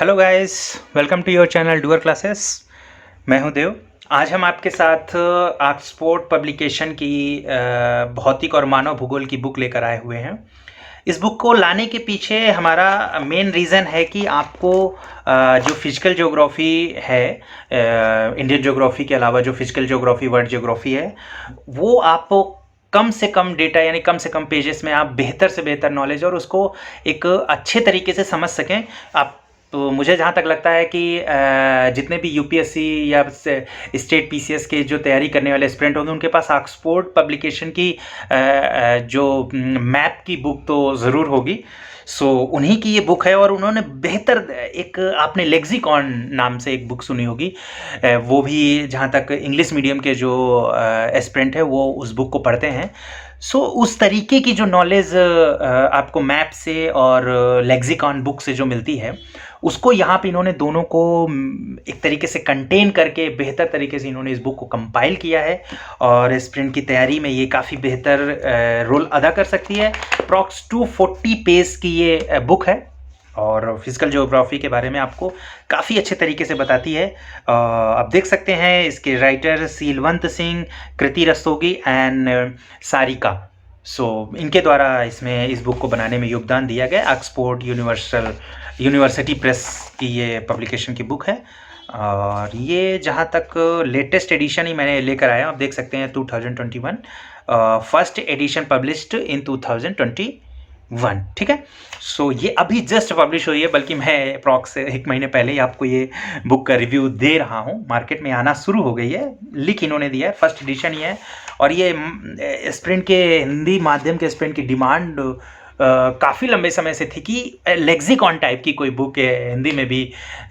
Hello guys, welcome to your channel doer classes. मैं हूं देव। आज हम आपके साथ ऑक्सफोर्ड पब्लिकेशन की भौतिक और मानव भूगोल की बुक लेकर आए हुए हैं। इस बुक को लाने के पीछे हमारा मेन रीज़न है कि आपको जो फिजिकल ज्योग्राफी है, इंडियन ज्योग्राफी के अलावा जो फिजिकल ज्योग्राफी, वर्ल्ड ज्योग्राफी है, वो आपको कम से कम डेटा यानी कम से कम पेजेस में आप बेहतर से बेहतर नॉलेज और उसको एक अच्छे तरीके से समझ सकें। आप तो मुझे जहाँ तक लगता है कि जितने भी यूपीएससी या स्टेट पीसीएस के जो तैयारी करने वाले एस्पिरेंट होंगे उनके पास ऑक्सफोर्ड पब्लिकेशन की जो मैप की बुक तो ज़रूर होगी। सो उन्हीं की ये बुक है और उन्होंने बेहतर एक, आपने लेक्सिकॉन नाम से एक बुक सुनी होगी, वो भी जहाँ तक इंग्लिश मीडियम के जो एस्पिरेंट है वो उस बुक को पढ़ते हैं। सो उस तरीके की जो नॉलेज आपको मैप से और लेक्सिकॉन बुक से जो मिलती है उसको यहाँ पे इन्होंने दोनों को एक तरीके से कंटेन करके बेहतर तरीके से इन्होंने इस बुक को कंपाइल किया है और स्प्रिंट की तैयारी में ये काफ़ी बेहतर रोल अदा कर सकती है। अप्रॉक्स 240 पेज की ये बुक है और फिजिकल ज्योग्राफी के बारे में आपको काफ़ी अच्छे तरीके से बताती है। आप देख सकते हैं इसके राइटर सीलवंत सिंह, कृति रस्तोगी एंड सारिका। इनके द्वारा इसमें इस बुक को बनाने में योगदान दिया गया। ऑक्सफोर्ड यूनिवर्सिटी प्रेस की ये पब्लिकेशन की बुक है और ये जहाँ तक लेटेस्ट एडिशन ही मैंने लेकर आया, आप देख सकते हैं 2021, फर्स्ट एडिशन पब्लिश्ड इन 2021। ठीक है। ये अभी जस्ट पब्लिश हुई है, बल्कि मैं अप्रॉक्स 1 महीने पहले ही आपको ये बुक का रिव्यू दे रहा हूँ। मार्केट में आना शुरू हो गई है, लिख इन्होंने दिया है, फर्स्ट एडिशन ही है और ये स्प्रिंट के हिंदी माध्यम के स्प्रिंट की डिमांड काफ़ी लंबे समय से थी कि लेक्सिकॉन टाइप की कोई बुक हिंदी में भी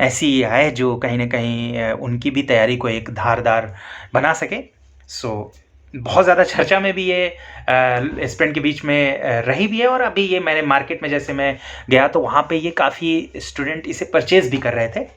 ऐसी है जो कहीं ना कहीं उनकी भी तैयारी को एक धारदार बना सके। बहुत ज़्यादा चर्चा में भी ये स्टूडेंट के बीच में रही भी है और अभी ये मैंने मार्केट में जैसे मैं गया तो वहाँ पे ये काफ़ी स्टूडेंट इसे परचेज़ भी कर रहे थे।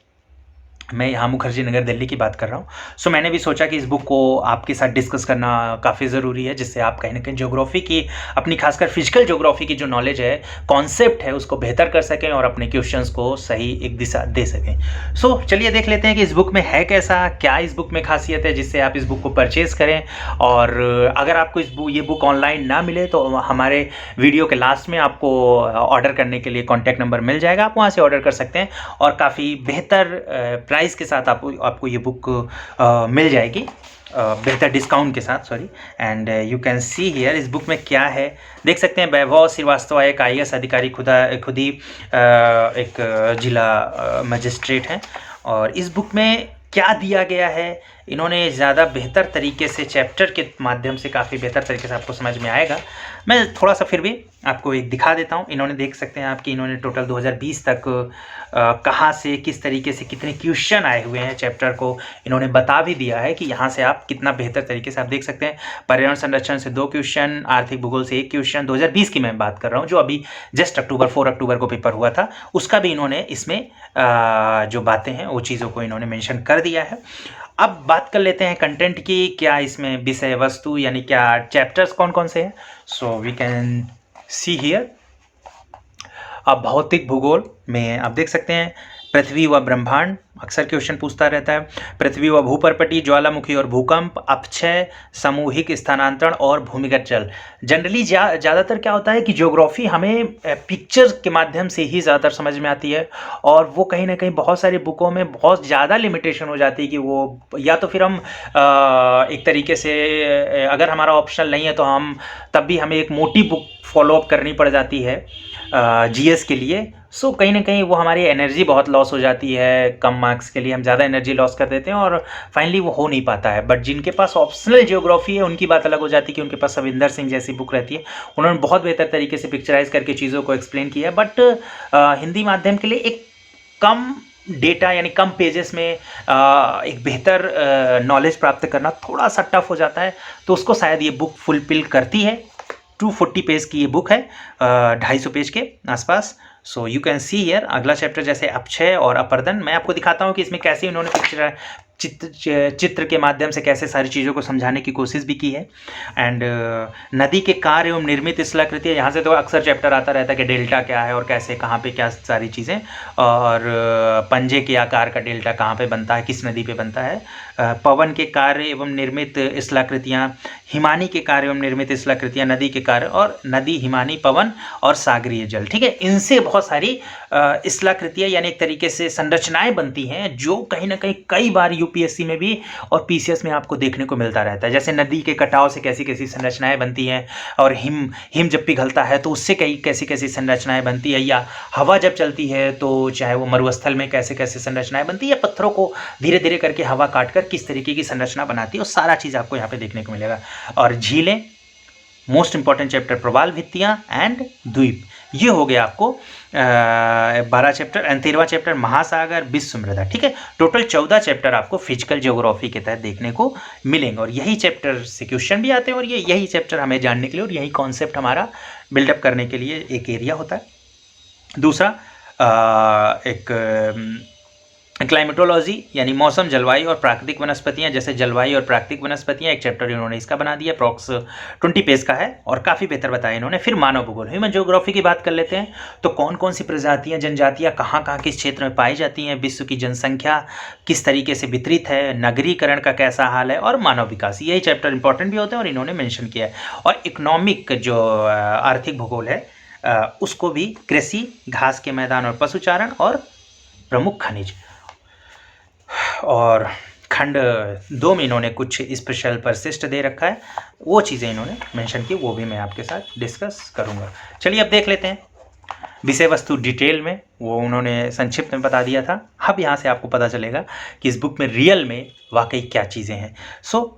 मैं यहाँ मुखर्जी नगर दिल्ली की बात कर रहा हूँ। मैंने भी सोचा कि इस बुक को आपके साथ डिस्कस करना काफ़ी ज़रूरी है, जिससे आप कहीं ना कहीं ज्योग्राफी की, अपनी खासकर फिजिकल ज्योग्राफी की जो नॉलेज है, कॉन्सेप्ट है, उसको बेहतर कर सकें और अपने क्वेश्चंस को सही एक दिशा दे सकें। चलिए देख लेते हैं कि इस बुक में है कैसा, क्या इस बुक में खासियत है जिससे आप इस बुक को परचेज़ करें। और अगर आपको ये बुक ऑनलाइन ना मिले तो हमारे वीडियो के लास्ट में आपको ऑर्डर करने के लिए कॉन्टैक्ट नंबर मिल जाएगा, आप वहाँ से ऑर्डर कर सकते हैं और काफ़ी बेहतर प्राइस के साथ आपको ये बुक मिल जाएगी, बेहतर डिस्काउंट के साथ, sorry. And you can see here इस बुक में क्या है, देख सकते हैं। वैभव श्रीवास्तव एक IAS अधिकारी, खुद ही एक जिला मजिस्ट्रेट हैं और इस बुक में क्या दिया गया है इन्होंने ज़्यादा बेहतर तरीके से चैप्टर के माध्यम से काफ़ी बेहतर तरीके से आपको समझ में आएगा। मैं थोड़ा सा फिर भी आपको एक दिखा देता हूँ। इन्होंने, देख सकते हैं आपकी, इन्होंने टोटल 2020 तक कहाँ से किस तरीके से कितने क्वेश्चन आए हुए हैं चैप्टर को इन्होंने बता भी दिया है कि यहाँ से आप कितना बेहतर तरीके से आप देख सकते हैं। पर्यावरण संरक्षण से 2 क्वेश्चन, आर्थिक भूगोल से 1 क्वेश्चन, 2020 की मैं बात कर रहा हूँ, जो अभी जस्ट 4 अक्टूबर को पेपर हुआ था, उसका भी इन्होंने इसमें जो बातें हैं वो चीज़ों को इन्होंने मेंशन कर दिया है। अब बात कर लेते हैं कंटेंट की, क्या इसमें विषय वस्तु यानी क्या चैप्टर्स कौन कौन से हैं। We can see here. अब भौतिक भूगोल में आप देख सकते हैं पृथ्वी व ब्रह्मांड, अक्सर क्वेश्चन पूछता रहता है। पृथ्वी व भूपर्पटी, ज्वालामुखी और भूकंप, अपक्षय, सामूहिक स्थानांतरण और भूमिगत जल। जनरली ज़्यादातर क्या होता है कि ज्योग्राफी हमें पिक्चर्स के माध्यम से ही ज़्यादातर समझ में आती है और वो कहीं ना कहीं बहुत सारी बुकों में बहुत ज़्यादा लिमिटेशन हो जाती है कि वो, या तो फिर हम एक तरीके से, अगर हमारा ऑप्शनल नहीं है तो हम तब भी हमें एक मोटी बुक फॉलोअप करनी पड़ जाती है GS के लिए। कहीं ना कहीं वो हमारी एनर्जी बहुत लॉस हो जाती है, कम मार्क्स के लिए हम ज़्यादा एनर्जी लॉस कर देते हैं और फाइनली वो हो नहीं पाता है। बट जिनके पास ऑप्शनल ज्योग्राफी है उनकी बात अलग हो जाती है कि उनके पास सविंदर सिंह जैसी बुक रहती है, उन्होंने बहुत बेहतर तरीके से पिक्चराइज करके चीज़ों को एक्सप्लेन किया है। बट हिंदी माध्यम के लिए एक कम डेटा यानी कम पेजेस में एक बेहतर नॉलेज प्राप्त करना थोड़ा सा टफ हो जाता है, तो उसको शायद ये बुक फुलफिल करती है। 240 पेज की ये बुक है, 250 पेज के आसपास। You can see here. अगला चैप्टर जैसे अपक्षय और अपर्दन, मैं आपको दिखाता हूँ कि इसमें कैसे इन्होंने चित्र के माध्यम से कैसे सारी चीज़ों को समझाने की कोशिश भी की है। एंड नदी के कार्य एवं निर्मित स्थलाकृति, यहाँ से तो अक्सर चैप्टर आता रहता है कि डेल्टा क्या है और कैसे कहाँ पे क्या सारी चीज़ें, और पंजे के आकार का डेल्टा कहाँ पे बनता है, किस नदी पे बनता है। पवन के कार्य एवं निर्मित स्थलाकृतियाँ, हिमानी के कार्य एवं निर्मित स्थलाकृतियाँ, नदी के कार्य, और नदी, हिमानी, पवन और सागरीय जल। ठीक है, इनसे बहुत सारी स्थलाकृतियाँ यानी एक तरीके से संरचनाएं बनती हैं, जो कहीं ना कहीं कई बार यूपीएससी में भी और पीसीएस में आपको देखने को मिलता रहता है। जैसे नदी के कटाव से कैसी कैसी संरचनाएं बनती हैं, और हिम जब पिघलता है तो उससे कई कैसी कैसी संरचनाएं बनती है, या हवा जब चलती है तो चाहे वो मरुस्थल में कैसे कैसे संरचनाएं बनती है, या पत्थरों को धीरे धीरे करके हवा काटकर किस तरीके की संरचना बनाती है, वो सारा चीज़ आपको यहाँ पे देखने को मिलेगा। और झीलें, मोस्ट इंपॉर्टेंट चैप्टर प्रवाल भित्तियाँ एंड द्वीप, ये हो गया आपको 12 चैप्टर। एंड 13वां चैप्टर महासागर, विश्व मृदा। ठीक है, टोटल 14 चैप्टर आपको फिजिकल ज्योग्राफी के तहत देखने को मिलेंगे, और यही चैप्टर से क्वेश्चन भी आते हैं, और यही चैप्टर हमें जानने के लिए और यही कॉन्सेप्ट हमारा बिल्डअप करने के लिए एक एरिया होता है। दूसरा एक क्लाइमेटोलॉजी यानी मौसम, जलवायु और प्राकृतिक वनस्पतियाँ, जैसे जलवायु और प्राकृतिक वनस्पतियाँ, एक चैप्टर इन्होंने इसका बना दिया, अप्रॉक्स 20 पेज का है और काफ़ी बेहतर बताया इन्होंने। फिर मानव भूगोल, ह्यूमन ज्योग्राफी की बात कर लेते हैं, तो कौन कौन सी प्रजातियाँ, जनजातियाँ कहाँ कहाँ किस क्षेत्र में पाई जाती हैं, विश्व की जनसंख्या किस तरीके से वितरित है, नगरीकरण का कैसा हाल है, और मानव विकास। यही चैप्टर इंपॉर्टेंट भी होते हैं और इन्होंने मैंशन किया है। और इकोनॉमिक जो आर्थिक भूगोल है उसको भी कृषि, घास के मैदान और पशुचारण, और प्रमुख खनिज। और खंड 2 में इन्होंने कुछ स्पेशल परिशिष्ट दे रखा है, वो चीज़ें इन्होंने मेंशन की, वो भी मैं आपके साथ डिस्कस करूँगा। चलिए अब देख लेते हैं विषय वस्तु डिटेल में, वो उन्होंने संक्षिप्त में बता दिया था। अब यहाँ से आपको पता चलेगा कि इस बुक में रियल में वाकई क्या चीज़ें हैं।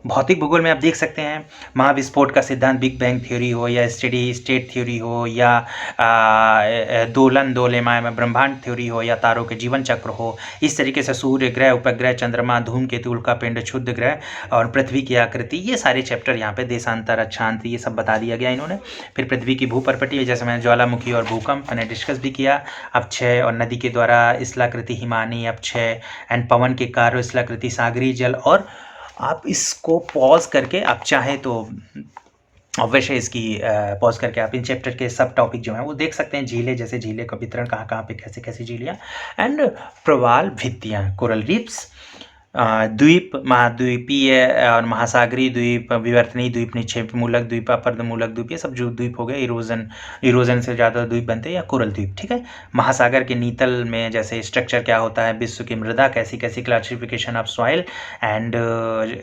भौतिक भूगोल में आप देख सकते हैं महाविस्फोट का सिद्धांत, बिग बैंग थ्योरी हो, या स्टेडी स्टेट थ्योरी हो, या दोलन दोलेमाय ब्रह्मांड थ्योरी हो, या तारों के जीवन चक्र हो, इस तरीके से सूर्य, ग्रह, उपग्रह, चंद्रमा, धूमकेतु, उल्कापिंड, क्षुद्र ग्रह और पृथ्वी की आकृति, ये सारे चैप्टर यहाँ पे देशांतर, अक्षांत, ये सब बता दिया गया इन्होंने। फिर पृथ्वी की भूप्रपटी, जैसे मैंने ज्वालामुखी और भूकंप मैंने डिस्कस भी किया, अपक्षय और नदी के द्वारा स्थलाकृति हिमानी, अपक्षय, एंड पवन के कार्य स्थलाकृति सागरी जल। और आप इसको पॉज करके आप चाहें तो अवश्य इसकी पॉज करके आप इन चैप्टर के सब टॉपिक जो हैं वो देख सकते हैं। झीलें, जैसे झीलें का वितरण कहाँ कहाँ पे कैसे कैसे झीलियाँ, एंड प्रवाल भित्तियाँ, कोरल रीफ्स, द्वीप, महाद्वीपीय और महासागरीय द्वीप, विवर्तनीय द्वीप, निक्षेप मूलक द्वीप, अपर्द मूलक द्वीप, ये सब जो द्वीप हो गए, इरोजन से ज़्यादा द्वीप बनते हैं, या कोरल द्वीप। ठीक है, महासागर के नीतल में जैसे स्ट्रक्चर क्या होता है, विश्व की मृदा कैसी कैसी, classification of soil and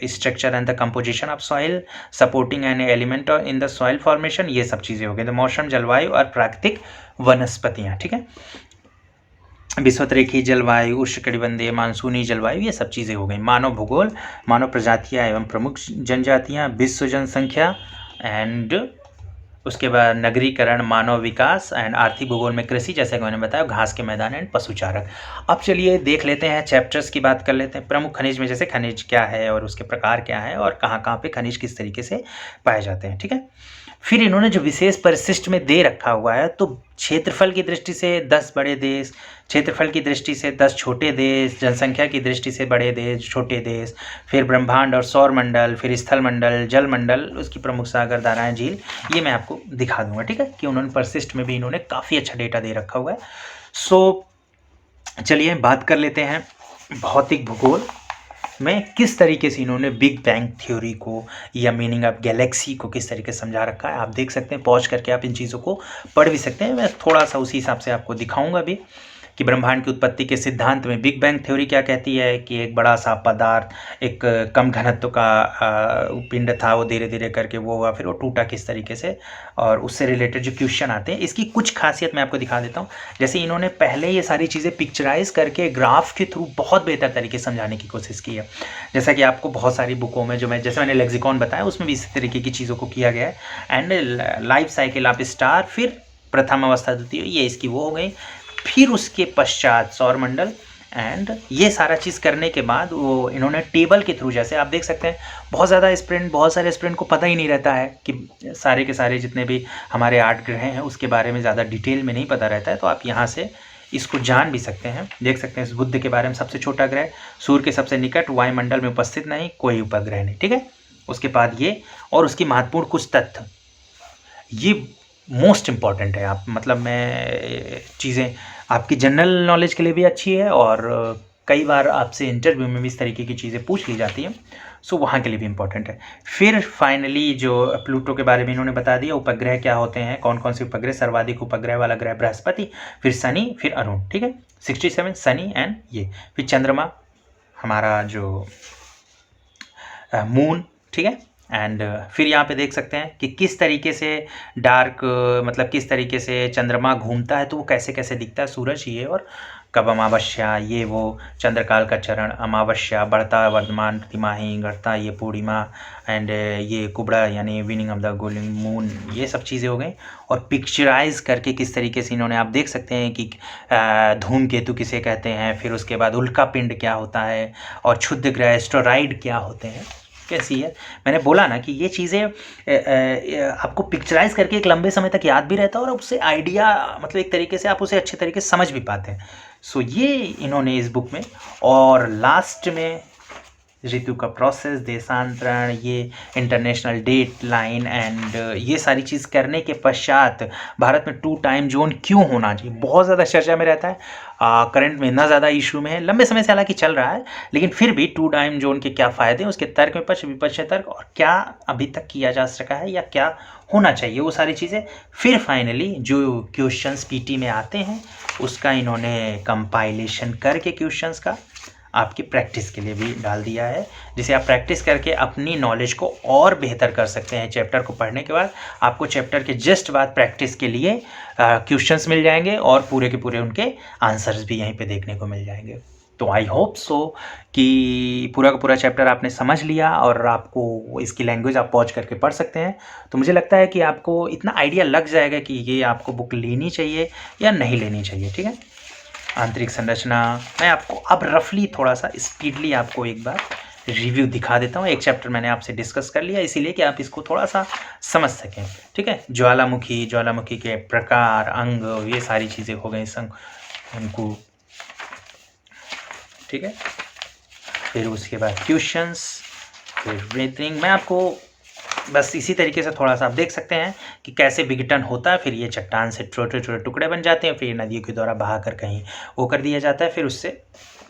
structure and the composition of soil, supporting an element in the soil formation, ये सब चीज़ें हो गई। तो मौसम, जलवायु और प्राकृतिक वनस्पतियाँ। ठीक है, विश्वतरेखीय जलवायु, उष्णकटिबंधीय, मानसूनी जलवायु, ये सब चीज़ें हो गई। मानव भूगोल, मानव प्रजातियाँ एवं प्रमुख जनजातियाँ, विश्व जनसंख्या, एंड उसके बाद नगरीकरण, मानव विकास, एंड आर्थिक भूगोल में कृषि, जैसे कि मैंने बताया, घास के मैदान एंड पशुचारक। अब चलिए देख लेते हैं, चैप्टर्स की बात कर लेते हैं। प्रमुख खनिज में जैसे खनिज क्या है और उसके प्रकार क्या है, और कहाँ कहाँ पे खनिज किस तरीके से पाए जाते हैं। ठीक है, फिर इन्होंने जो विशेष परिशिष्ट में दे रखा हुआ है, तो क्षेत्रफल की दृष्टि से 10 बड़े देश, क्षेत्रफल की दृष्टि से 10 छोटे देश, जनसंख्या की दृष्टि से बड़े देश, छोटे देश, फिर ब्रह्मांड और सौर मंडल, फिर स्थल मंडल, जल मंडल, उसकी प्रमुख सागर, धाराएं, झील, ये मैं आपको दिखा दूंगा। ठीक है, कि उन्होंने परिशिष्ट में भी इन्होंने काफ़ी अच्छा डेटा दे रखा हुआ है। चलिए बात कर लेते हैं भौतिक भूगोल में किस तरीके से इन्होंने बिग बैंग थ्योरी को या मीनिंग ऑफ गैलेक्सी को किस तरीके से समझा रखा है। आप देख सकते हैं, पॉज करके आप इन चीज़ों को पढ़ भी सकते हैं। मैं थोड़ा सा उसी हिसाब से आपको दिखाऊंगा भी कि ब्रह्मांड की उत्पत्ति के सिद्धांत में बिग बैंग थ्योरी क्या कहती है कि एक बड़ा सा पदार्थ, एक कम घनत्व का पिंड था, वो धीरे धीरे करके वो हुआ, फिर वो टूटा किस तरीके से, और उससे रिलेटेड जो क्वेश्चन आते हैं, इसकी कुछ खासियत मैं आपको दिखा देता हूँ। जैसे इन्होंने पहले ये सारी चीज़ें पिक्चराइज करके ग्राफ के थ्रू बहुत बेहतर तरीके से समझाने की कोशिश की है। जैसा कि आपको बहुत सारी बुकों में जैसे मैंने लेक्सिकॉन बताया, उसमें भी इस तरीके की चीज़ों को किया गया है। And life cycle of star, फिर प्रथम अवस्था, द्वितीय, ये इसकी वो हो गई। फिर उसके पश्चात सौरमंडल, एंड ये सारा चीज़ करने के बाद वो इन्होंने टेबल के थ्रू, जैसे आप देख सकते हैं, बहुत सारे स्टूडेंट को पता ही नहीं रहता है कि सारे के सारे जितने भी हमारे 8 ग्रह हैं उसके बारे में ज़्यादा डिटेल में नहीं पता रहता है। तो आप यहाँ से इसको जान भी सकते हैं। देख सकते हैं इस बुध के बारे में, सबसे छोटा ग्रह, सूर्य के सबसे निकट, वायुमंडल में उपस्थित नहीं, कोई उपग्रह नहीं, ठीक है। उसके बाद ये और उसकी महत्वपूर्ण कुछ तथ्य, ये मोस्ट इम्पॉर्टेंट है। आप मतलब मैं चीज़ें आपकी जनरल नॉलेज के लिए भी अच्छी है और कई बार आपसे इंटरव्यू में भी इस तरीके की चीज़ें पूछ ली जाती हैं, सो वहाँ के लिए भी इम्पॉर्टेंट है। फिर फाइनली जो प्लूटो के बारे में इन्होंने बता दिया, उपग्रह क्या होते हैं, कौन कौन से उपग्रह, सर्वाधिक उपग्रह वाला ग्रह बृहस्पति, फिर शनि, फिर अरुण, ठीक है, 67 शनि एंड ये, फिर चंद्रमा हमारा जो मून, ठीक है। एंड फिर यहाँ पे देख सकते हैं कि किस तरीके से डार्क मतलब किस तरीके से चंद्रमा घूमता है, तो वो कैसे कैसे दिखता है, सूरज ये, और कब अमावस्या ये वो, चंद्रकाल का चरण, अमावस्या, बढ़ता वर्धमान तिमाही, घटता ये पूर्णिमा, एंड ये कुबड़ा यानी winning of the golden moon, ये सब चीज़ें हो गई। और पिक्चराइज करके किस तरीके से इन्होंने, आप देख सकते हैं कि धूमकेतु किसे कहते हैं, फिर उसके बाद उल्का पिंड क्या होता है, और क्षुद्र ग्रह एस्टेरॉइड क्या होते हैं, कैसी है। मैंने बोला ना कि ये चीज़ें आपको पिक्चराइज करके एक लंबे समय तक याद भी रहता है और उससे आइडिया मतलब एक तरीके से आप उसे अच्छे तरीके से समझ भी पाते हैं। सो ये इन्होंने इस बुक में, और लास्ट में ऋतु का प्रोसेस, देशांतरण, ये इंटरनेशनल डेट लाइन एंड ये सारी चीज़ करने के पश्चात भारत में 2 टाइम जोन क्यों होना चाहिए, बहुत ज़्यादा चर्चा में रहता है। करंट में इतना ज़्यादा इशू में है, लंबे समय से हालांकि चल रहा है, लेकिन फिर भी 2 टाइम जोन के क्या फ़ायदे हैं, उसके तर्क में पक्ष विपक्ष तर्क, और क्या अभी तक किया जा सका है या क्या होना चाहिए, वो सारी चीज़ें। फिर फाइनली जो क्वेश्चंस पीटी में आते हैं उसका इन्होंने कंपाइलेशन करके क्वेश्चंस का आपकी प्रैक्टिस के लिए भी डाल दिया है, जिसे आप प्रैक्टिस करके अपनी नॉलेज को और बेहतर कर सकते हैं। चैप्टर को पढ़ने के बाद आपको चैप्टर के जस्ट बाद प्रैक्टिस के लिए क्वेश्चंस मिल जाएंगे और पूरे के पूरे उनके आंसर्स भी यहीं पे देखने को मिल जाएंगे। तो आई होप सो कि पूरा का पूरा चैप्टर आपने समझ लिया और आपको इसकी लैंग्वेज आप पॉज करके पढ़ सकते हैं। तो मुझे लगता है कि आपको इतना आइडिया लग जाएगा कि ये आपको बुक लेनी चाहिए या नहीं लेनी चाहिए, ठीक है। आंतरिक संरचना मैं आपको अब रफली थोड़ा सा स्पीडली आपको एक बार रिव्यू दिखा देता हूँ। एक चैप्टर मैंने आपसे डिस्कस कर लिया इसीलिए कि आप इसको थोड़ा सा समझ सकें, ठीक है। ज्वालामुखी के प्रकार, अंग, ये सारी चीज़ें हो गई उनको, ठीक है। फिर उसके बाद क्वेश्चंस, फिर ब्रीथिंग। मैं आपको बस इसी तरीके से थोड़ा सा आप देख सकते हैं कि कैसे विघटन होता है, फिर ये चट्टान से छोटे छोटे टुकड़े बन जाते हैं, फिर नदियों के द्वारा बहाकर कहीं वो कर दिया जाता है, फिर उससे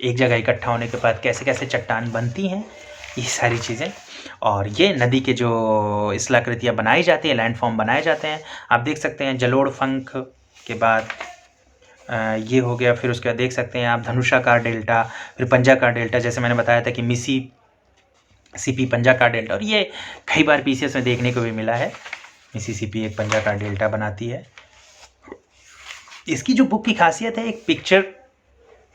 एक जगह इकट्ठा होने के बाद कैसे कैसे चट्टान बनती हैं, ये सारी चीज़ें। और ये नदी के जो स्थलाकृतियाँ बनाई जाती हैं, लैंडफॉर्म बनाए जाते हैं, आप देख सकते हैं। जलोढ़ पंख के बाद ये हो गया, फिर उसके बाद देख सकते हैं आप धनुषाकार डेल्टा, फिर पंजाकार डेल्टा, जैसे मैंने बताया था कि मिसिसिपी पंजाकार डेल्टा, और ये कई बार पीसीएस में देखने को भी मिला है। मिसिसिपी एक पंजाकार डेल्टा बनाती है। इसकी जो बुक की खासियत है, एक पिक्चर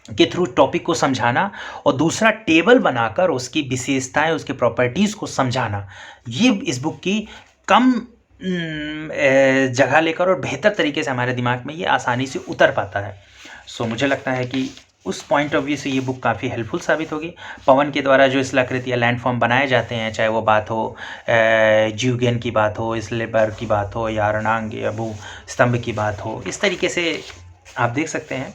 के थ्रू टॉपिक को समझाना और दूसरा टेबल बनाकर उसकी विशेषताएं, उसकी प्रॉपर्टीज़ को समझाना। ये इस बुक की कम जगह लेकर और बेहतर तरीके से हमारे दिमाग में ये आसानी से उतर पाता है। सो मुझे लगता है कि उस पॉइंट ऑफ व्यू से ये बुक काफ़ी हेल्पफुल साबित होगी। पवन के द्वारा जो स्थलाकृति या लैंडफॉर्म बनाए जाते हैं, चाहे वो बात हो ज्यूगेन की बात हो, स्लेबर की बात हो, या रणांग या भू स्तंभ की बात हो, इस तरीके से आप देख सकते हैं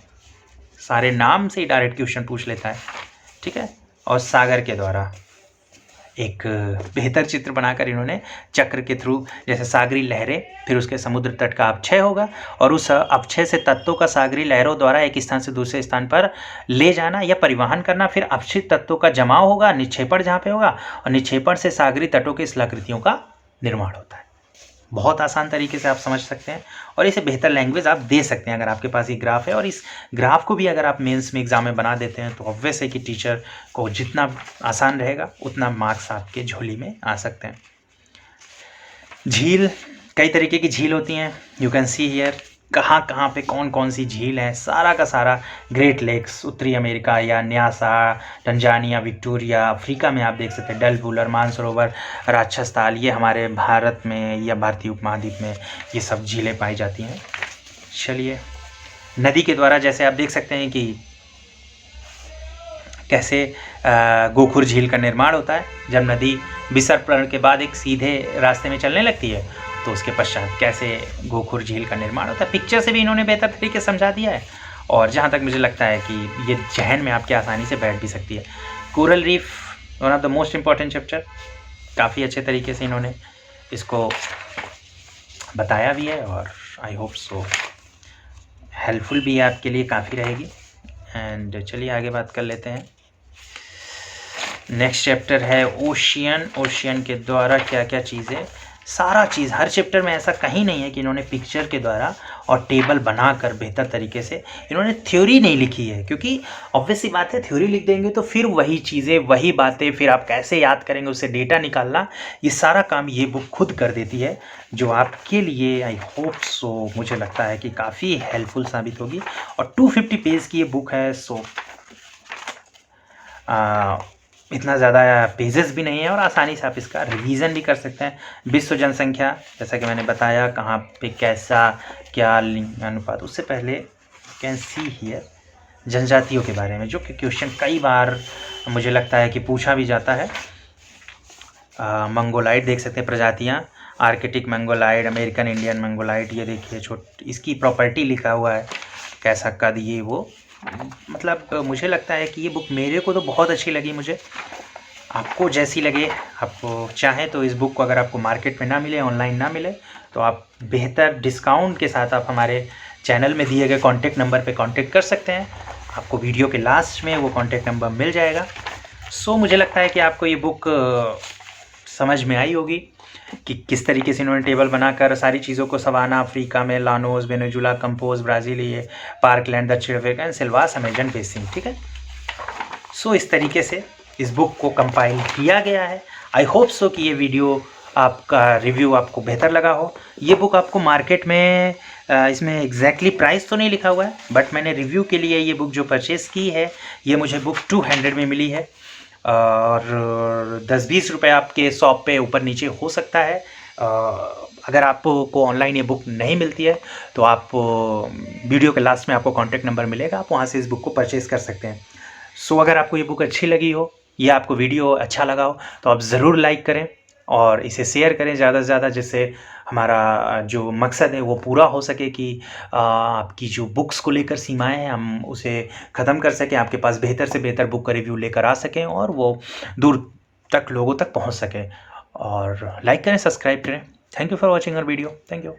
सारे नाम से ही डायरेक्ट क्वेश्चन पूछ लेता है, ठीक है। और सागर के द्वारा एक बेहतर चित्र बनाकर इन्होंने चक्र के थ्रू, जैसे सागरी लहरें, फिर उसके समुद्र तट का अपक्षय होगा और उस अपक्षय से तत्वों का सागरी लहरों द्वारा एक स्थान से दूसरे स्थान पर ले जाना या परिवहन करना, फिर अपक्षित तत्वों का जमाव होगा, निक्षेपण जहाँ पे होगा, और निक्षेपण से सागरी तटों की स्थलाकृतियों का निर्माण होता है। बहुत आसान तरीके से आप समझ सकते हैं और इसे बेहतर लैंग्वेज आप दे सकते हैं अगर आपके पास ये ग्राफ है। और इस ग्राफ को भी अगर आप मेंस में एग्जाम में बना देते हैं तो ऑब्वियस है कि टीचर को जितना आसान रहेगा उतना मार्क्स आपके झोली में आ सकते हैं। झील, कई तरीके की झील होती हैं, यू कैन सी हियर कहाँ कहाँ पे कौन कौन सी झील है, सारा का सारा। ग्रेट लेक्स उत्तरी अमेरिका या न्यासा, टंजानिया, विक्टोरिया, अफ्रीका में आप देख सकते हैं डल वूलर, मानसरोवर, राक्षस ताल, ये हमारे भारत में या भारतीय उपमहाद्वीप में ये सब झीलें पाई जाती हैं। चलिए, नदी के द्वारा जैसे आप देख सकते हैं कि कैसे गोखुर झील का निर्माण होता है। जब नदी विसर्पण के बाद एक सीधे रास्ते में चलने लगती है तो उसके पश्चात कैसे गोखुर झील का निर्माण होता है, पिक्चर से भी इन्होंने बेहतर तरीके से समझा दिया है। और जहाँ तक मुझे लगता है कि ये जहन में आपके आसानी से बैठ भी सकती है। Coral reef one of the most important chapter, काफ़ी अच्छे तरीके से इन्होंने इसको बताया भी है और आई होप सो हेल्पफुल भी है आपके लिए, काफ़ी रहेगी। एंड चलिए आगे बात कर लेते हैं। नेक्स्ट चैप्टर है ओशियन। ओशियन के द्वारा क्या क्या चीज़ें, सारा चीज़ हर चैप्टर में ऐसा कहीं नहीं है कि इन्होंने पिक्चर के द्वारा और टेबल बनाकर बेहतर तरीके से इन्होंने थ्योरी नहीं लिखी है, क्योंकि ऑब्वियस सी बात है थ्योरी लिख देंगे तो फिर वही चीज़ें वही बातें फिर आप कैसे याद करेंगे, उससे डेटा निकालना, ये सारा काम ये बुक खुद कर देती है, जो आपके लिए आई होप सो मुझे लगता है कि काफ़ी हेल्पफुल साबित होगी। और 250 पेज की ये बुक है, सो इतना ज़्यादा पेजेस भी नहीं है और आसानी से आप इसका रिवीजन भी कर सकते हैं। विश्व जनसंख्या, जैसा कि मैंने बताया कहाँ पे कैसा क्या लिंगानुपात, उससे पहले कैन सी हियर जनजातियों के बारे में, जो कि क्वेश्चन कई बार मुझे लगता है कि पूछा भी जाता है। मंगोलाइड देख सकते हैं प्रजातियाँ, Arctic Mongoloid, American Indian Mongoloid, ये देखिए इसकी प्रॉपर्टी लिखा हुआ है, कैसा कद, ये वो, मतलब मुझे लगता है कि ये बुक मेरे को तो बहुत अच्छी लगी। मुझे आपको जैसी लगे, आप चाहें तो इस बुक को अगर आपको मार्केट में ना मिले, ऑनलाइन ना मिले, तो आप बेहतर डिस्काउंट के साथ आप हमारे चैनल में दिए गए कॉन्टैक्ट नंबर पे कांटेक्ट कर सकते हैं। आपको वीडियो के लास्ट में वो कॉन्टैक्ट नंबर मिल जाएगा। सो मुझे लगता है कि आपको ये बुक समझ में आई होगी कि किस तरीके से इन्होंने टेबल बनाकर सारी चीज़ों को, सवाना अफ्रीका में, लानोस, वेनेजुला, कंपोज, ब्राज़ील, ये पार्कलैंड, दक्षिण Africa and Silvassa Amazon basin, ठीक है। सो इस तरीके से इस बुक को कंपाइल किया गया है। आई होप सो कि ये वीडियो आपका रिव्यू आपको बेहतर लगा हो। ये बुक आपको मार्केट में इसमें एग्जैक्टली प्राइस तो नहीं लिखा हुआ है, बट मैंने रिव्यू के लिए ये बुक जो परचेज़ की है, ये मुझे बुक 200 में मिली है और 10-20 रुपये आपके शॉप पे ऊपर नीचे हो सकता है। अगर आपको ऑनलाइन ये बुक नहीं मिलती है तो आप वीडियो के लास्ट में आपको कॉन्टैक्ट नंबर मिलेगा, आप वहाँ से इस बुक को परचेज़ कर सकते हैं। सो अगर आपको ये बुक अच्छी लगी हो या आपको वीडियो अच्छा लगा हो तो आप ज़रूर लाइक करें और इसे शेयर करें ज़्यादा से ज़्यादा, जिससे हमारा जो मकसद है वो पूरा हो सके कि आपकी जो बुक्स को लेकर सीमाएं हैं हम उसे ख़त्म कर सकें, आपके पास बेहतर से बेहतर बुक का रिव्यू लेकर आ सकें और वो दूर तक लोगों तक पहुंच सके। और लाइक करें, सब्सक्राइब करें। Thank you for watching our video. Thank you.